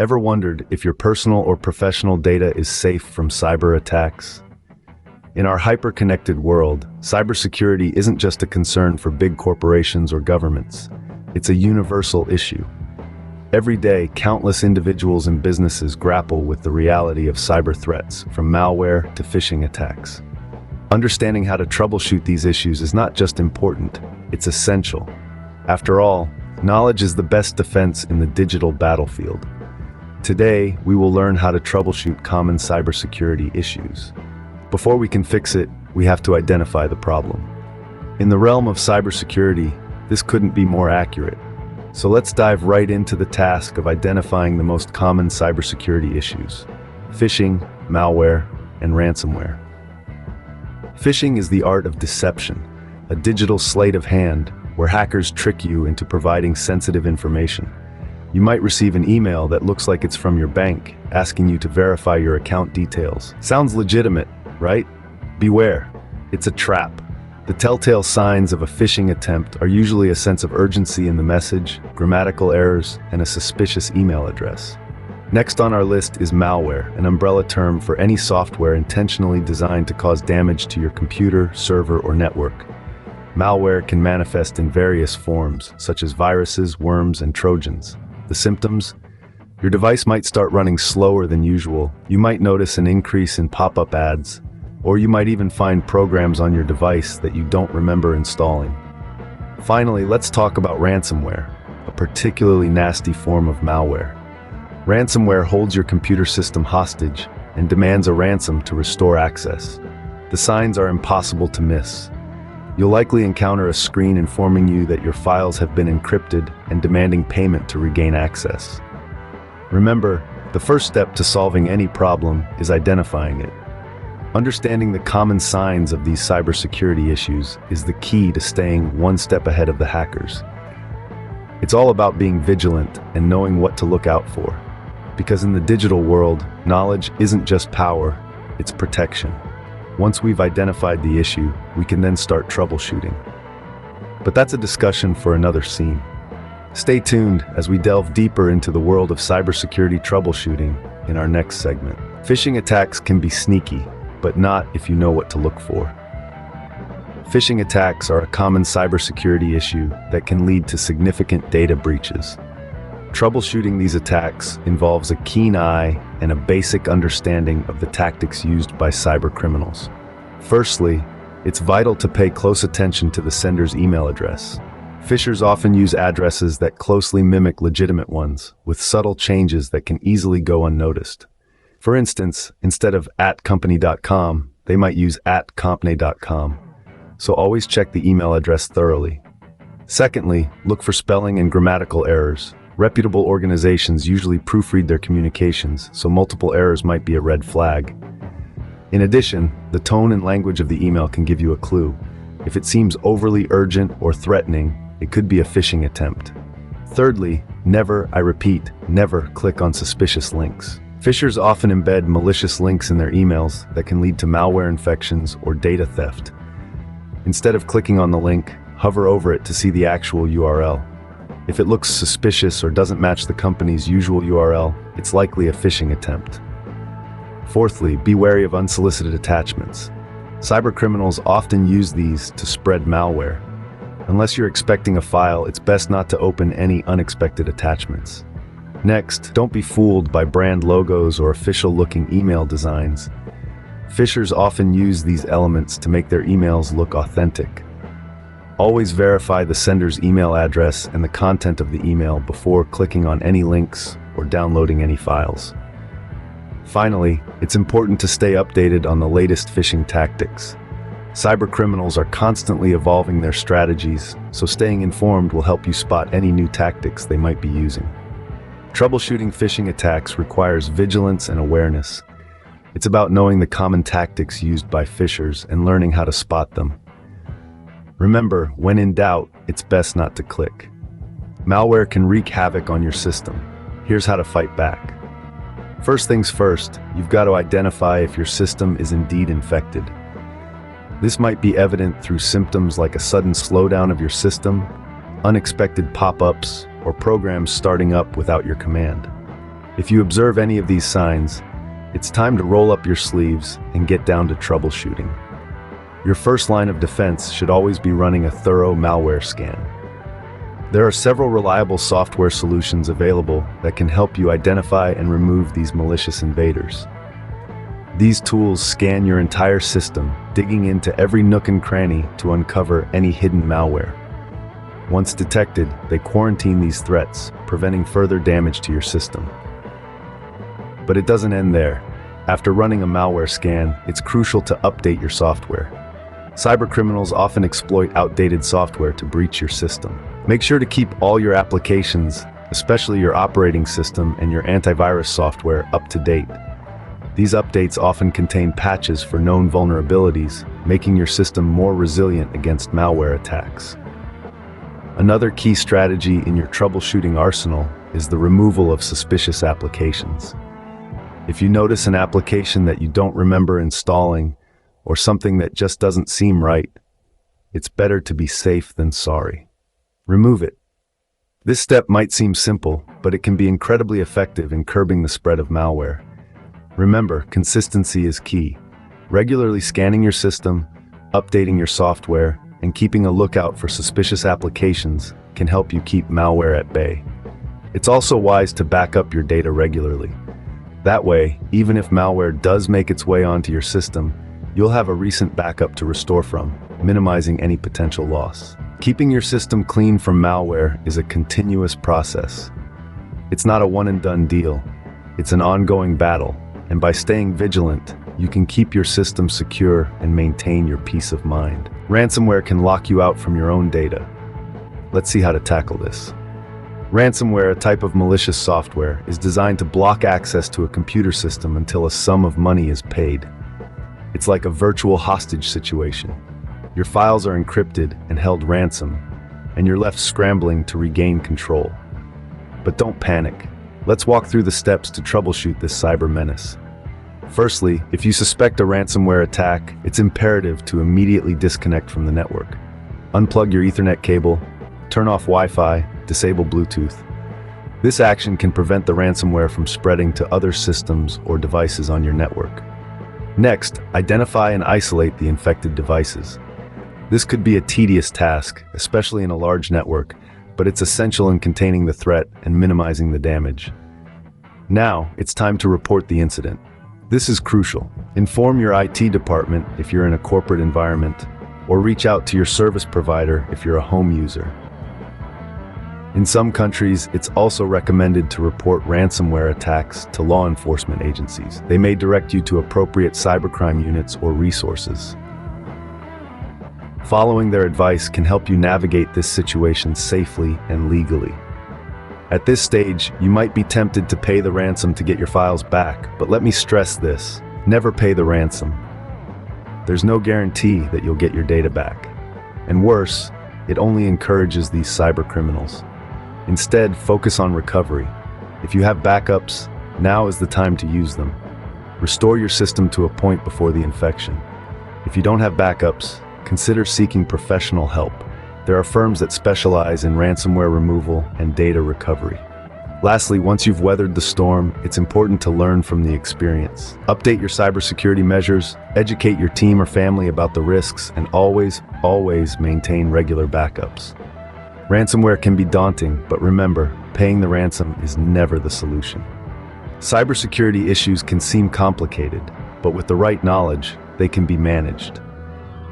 Ever wondered if your personal or professional data is safe from cyber attacks? In our hyper-connected world, cybersecurity isn't just a concern for big corporations or governments. It's a universal issue. Every day, countless individuals and businesses grapple with the reality of cyber threats, from malware to phishing attacks. Understanding how to troubleshoot these issues is not just important, it's essential. After all, knowledge is the best defense in the digital battlefield. Today, we will learn how to troubleshoot common cybersecurity issues. Before we can fix it, we have to identify the problem. In the realm of cybersecurity, this couldn't be more accurate. So let's dive right into the task of identifying the most common cybersecurity issues: phishing, malware, and ransomware. Phishing is the art of deception, a digital sleight of hand where hackers trick you into providing sensitive information. You might receive an email that looks like it's from your bank, asking you to verify your account details. Sounds legitimate, right? Beware, it's a trap. The telltale signs of a phishing attempt are usually a sense of urgency in the message, grammatical errors, and a suspicious email address. Next on our list is malware, an umbrella term for any software intentionally designed to cause damage to your computer, server, or network. Malware can manifest in various forms, such as viruses, worms, and trojans. The symptoms? Your device might start running slower than usual. You might notice an increase in pop-up ads, or you might even find programs on your device that you don't remember installing. Finally, let's talk about ransomware, a particularly nasty form of malware. Ransomware holds your computer system hostage and demands a ransom to restore access. The signs are impossible to miss. You'll likely encounter a screen informing you that your files have been encrypted and demanding payment to regain access. Remember, the first step to solving any problem is identifying it. Understanding the common signs of these cybersecurity issues is the key to staying one step ahead of the hackers. It's all about being vigilant and knowing what to look out for. Because in the digital world, knowledge isn't just power, it's protection. Once we've identified the issue, we can then start troubleshooting. But that's a discussion for another scene. Stay tuned as we delve deeper into the world of cybersecurity troubleshooting in our next segment. Phishing attacks can be sneaky, but not if you know what to look for. Phishing attacks are a common cybersecurity issue that can lead to significant data breaches. Troubleshooting these attacks involves a keen eye and a basic understanding of the tactics used by cybercriminals. Firstly, it's vital to pay close attention to the sender's email address. Phishers often use addresses that closely mimic legitimate ones, with subtle changes that can easily go unnoticed. For instance, instead of @company.com, they might use @company.com. So always check the email address thoroughly. Secondly, look for spelling and grammatical errors. Reputable organizations usually proofread their communications, so multiple errors might be a red flag. In addition, the tone and language of the email can give you a clue. If it seems overly urgent or threatening, it could be a phishing attempt. Thirdly, never, I repeat, never click on suspicious links. Phishers often embed malicious links in their emails that can lead to malware infections or data theft. Instead of clicking on the link, hover over it to see the actual URL. If it looks suspicious or doesn't match the company's usual URL, it's likely a phishing attempt. Fourthly, be wary of unsolicited attachments. Cybercriminals often use these to spread malware. Unless you're expecting a file, it's best not to open any unexpected attachments. Next, don't be fooled by brand logos or official-looking email designs. Phishers often use these elements to make their emails look authentic. Always verify the sender's email address and the content of the email before clicking on any links or downloading any files. Finally, it's important to stay updated on the latest phishing tactics. Cybercriminals are constantly evolving their strategies, so staying informed will help you spot any new tactics they might be using. Troubleshooting phishing attacks requires vigilance and awareness. It's about knowing the common tactics used by phishers and learning how to spot them. Remember, when in doubt, it's best not to click. Malware can wreak havoc on your system. Here's how to fight back. First things first, you've got to identify if your system is indeed infected. This might be evident through symptoms like a sudden slowdown of your system, unexpected pop-ups, or programs starting up without your command. If you observe any of these signs, it's time to roll up your sleeves and get down to troubleshooting. Your first line of defense should always be running a thorough malware scan. There are several reliable software solutions available that can help you identify and remove these malicious invaders. These tools scan your entire system, digging into every nook and cranny to uncover any hidden malware. Once detected, they quarantine these threats, preventing further damage to your system. But it doesn't end there. After running a malware scan, it's crucial to update your software. Cybercriminals often exploit outdated software to breach your system. Make sure to keep all your applications, especially your operating system and your antivirus software, up to date. These updates often contain patches for known vulnerabilities, making your system more resilient against malware attacks. Another key strategy in your troubleshooting arsenal is the removal of suspicious applications. If you notice an application that you don't remember installing, or something that just doesn't seem right, it's better to be safe than sorry. Remove it. This step might seem simple, but it can be incredibly effective in curbing the spread of malware. Remember, consistency is key. Regularly scanning your system, updating your software, and keeping a lookout for suspicious applications can help you keep malware at bay. It's also wise to back up your data regularly. That way, even if malware does make its way onto your system, you'll have a recent backup to restore from, minimizing any potential loss. Keeping your system clean from malware is a continuous process. It's not a one-and-done deal. It's an ongoing battle, and by staying vigilant, you can keep your system secure and maintain your peace of mind. Ransomware can lock you out from your own data. Let's see how to tackle this. Ransomware, a type of malicious software, is designed to block access to a computer system until a sum of money is paid. It's like a virtual hostage situation. Your files are encrypted and held ransom, and you're left scrambling to regain control. But don't panic. Let's walk through the steps to troubleshoot this cyber menace. Firstly, if you suspect a ransomware attack, it's imperative to immediately disconnect from the network. Unplug your Ethernet cable, turn off Wi-Fi, disable Bluetooth. This action can prevent the ransomware from spreading to other systems or devices on your network. Next, identify and isolate the infected devices. This could be a tedious task, especially in a large network, but it's essential in containing the threat and minimizing the damage. Now, it's time to report the incident. This is crucial. Inform your IT department if you're in a corporate environment, or reach out to your service provider if you're a home user. In some countries, it's also recommended to report ransomware attacks to law enforcement agencies. They may direct you to appropriate cybercrime units or resources. Following their advice can help you navigate this situation safely and legally. At this stage, you might be tempted to pay the ransom to get your files back, but let me stress this: never pay the ransom. There's no guarantee that you'll get your data back. And worse, it only encourages these cyber criminals. Instead, focus on recovery. If you have backups, now is the time to use them. Restore your system to a point before the infection. If you don't have backups, consider seeking professional help. There are firms that specialize in ransomware removal and data recovery. Lastly, once you've weathered the storm, it's important to learn from the experience. Update your cybersecurity measures, educate your team or family about the risks, and always maintain regular backups. Ransomware can be daunting, but remember, paying the ransom is never the solution. Cybersecurity issues can seem complicated, but with the right knowledge, they can be managed.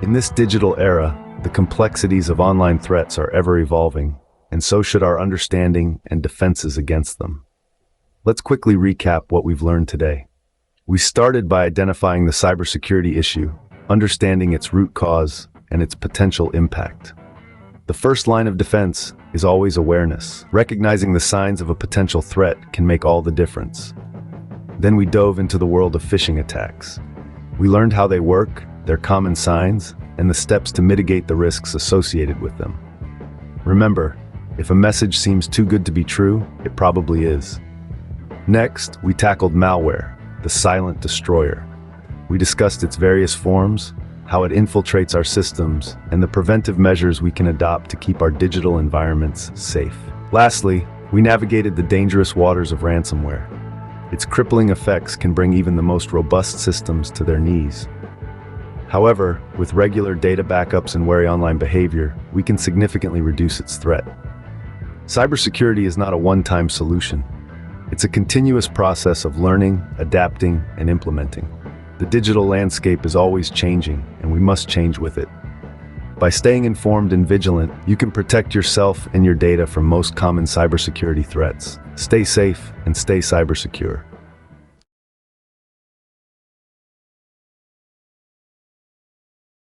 In this digital era, the complexities of online threats are ever evolving, and so should our understanding and defenses against them. Let's quickly recap what we've learned today. We started by identifying the cybersecurity issue, understanding its root cause, and its potential impact. The first line of defense is always awareness. Recognizing the signs of a potential threat can make all the difference. Then we dove into the world of phishing attacks. We learned how they work, their common signs, and the steps to mitigate the risks associated with them. Remember, if a message seems too good to be true, it probably is. Next, we tackled malware, the silent destroyer. We discussed its various forms, how it infiltrates our systems, and the preventive measures we can adopt to keep our digital environments safe. Lastly, we navigated the dangerous waters of ransomware. Its crippling effects can bring even the most robust systems to their knees. However, with regular data backups and wary online behavior, we can significantly reduce its threat. Cybersecurity is not a one-time solution. It's a continuous process of learning, adapting, and implementing. The digital landscape is always changing, and we must change with it. By staying informed and vigilant, you can protect yourself and your data from most common cybersecurity threats. Stay safe and stay cybersecure.